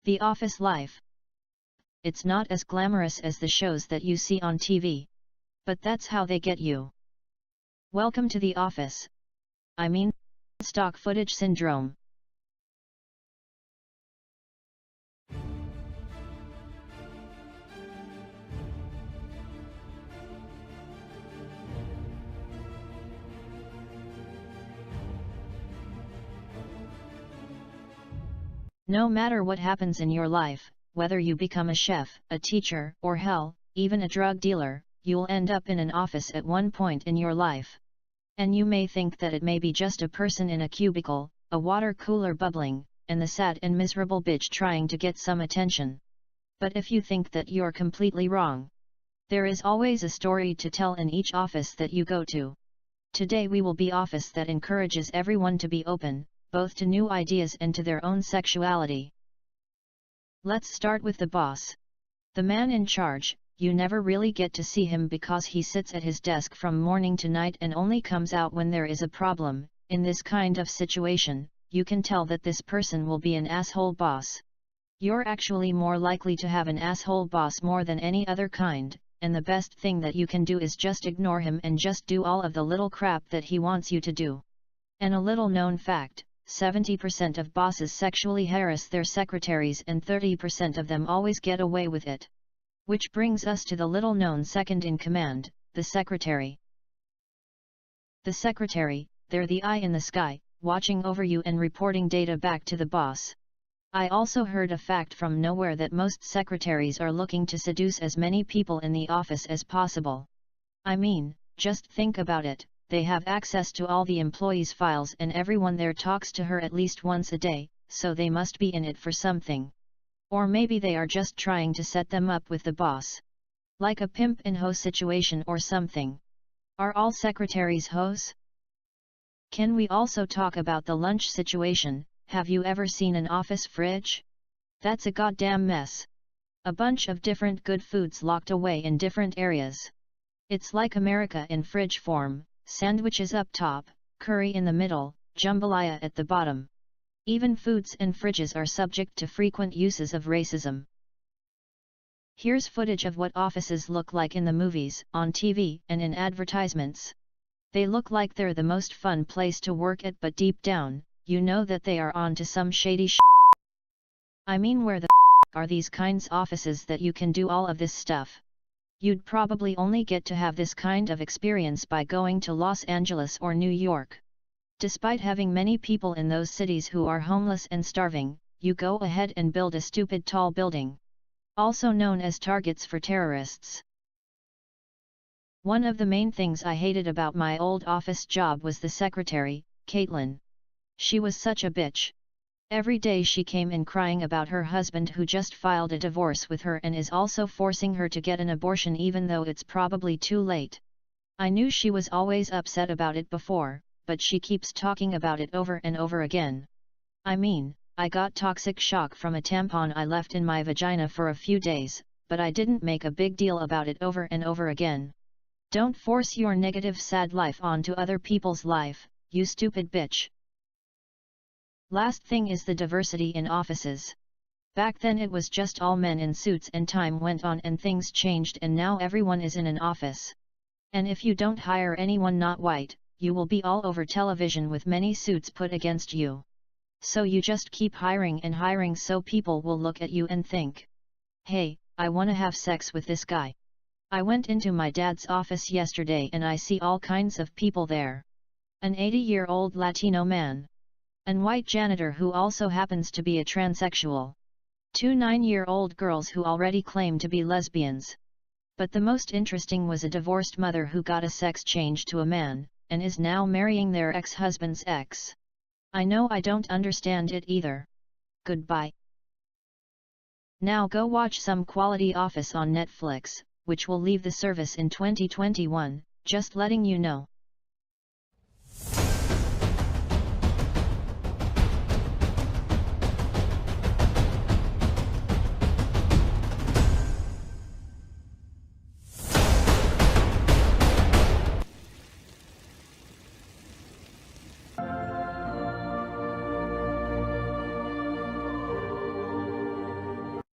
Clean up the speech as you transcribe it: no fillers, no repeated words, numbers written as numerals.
The office life. It's not as glamorous as the shows that you see on TV. But that's how they get you. Welcome to the office. I mean, stock footage syndrome. No matter what happens in your life, whether you become a chef, a teacher, or hell, even a drug dealer, you'll end up in an office at one point in your life. And you may think that it may be just a person in a cubicle, a water cooler bubbling, and the sad and miserable bitch trying to get some attention. But if you think that you're completely wrong, there is always a story to tell in each office that you go to. Today we will be office that encourages everyone to be open, both to new ideas and to their own sexuality. Let's start with the boss. The man in charge. You never really get to see him because he sits at his desk from morning to night and only comes out when there is a problem. In this kind of situation, you can tell that this person will be an asshole boss. You're actually more likely to have an asshole boss more than any other kind, and the best thing that you can do is just ignore him and just do all of the little crap that he wants you to do. And a little known fact, 70% of bosses sexually harass their secretaries and 30% of them always get away with it. Which brings us to the little known second in command, the secretary. The secretary, they're the eye in the sky, watching over you and reporting data back to the boss. I also heard a fact from nowhere that most secretaries are looking to seduce as many people in the office as possible. I mean, just think about it, they have access to all the employees' files and everyone there talks to her at least once a day, so they must be in it for something. Or maybe they are just trying to set them up with the boss. Like a pimp and hoe situation or something. Are all secretaries hoes? Can we also talk about the lunch situation? Have you ever seen an office fridge? That's a goddamn mess. A bunch of different good foods locked away in different areas. It's like America in fridge form, sandwiches up top, curry in the middle, jambalaya at the bottom. Even foods and fridges are subject to frequent uses of racism. Here's footage of what offices look like in the movies, on TV, and in advertisements. They look like they're the most fun place to work at, but deep down, you know that they are on to some shady shit. I mean, where the are these kinds of offices that you can do all of this stuff? You'd probably only get to have this kind of experience by going to Los Angeles or New York. Despite having many people in those cities who are homeless and starving, you go ahead and build a stupid tall building. Also known as targets for terrorists. One of the main things I hated about my old office job was the secretary, Caitlin. She was such a bitch. Every day she came in crying about her husband who just filed a divorce with her and is also forcing her to get an abortion even though it's probably too late. I knew she was always upset about it before, but she keeps talking about it over and over again. I mean, I got toxic shock from a tampon I left in my vagina for a few days, but I didn't make a big deal about it over and over again. Don't force your negative sad life onto other people's life, you stupid bitch. Last thing is the diversity in offices. Back then it was just all men in suits, and time went on and things changed, and now everyone is in an office. And if you don't hire anyone not white, you will be all over television with many suits put against you. So you just keep hiring and hiring so people will look at you and think, hey, I wanna have sex with this guy. I went into my dad's office yesterday and I see all kinds of people there. An 80-year-old Latino man. An white janitor who also happens to be a transsexual. 2 9-year-old girls who already claim to be lesbians. But the most interesting was a divorced mother who got a sex change to a man, and is now marrying their ex-husband's ex. I know I don't understand it either. Goodbye. Now go watch some quality Office on Netflix, which will leave the service in 2021, just letting you know.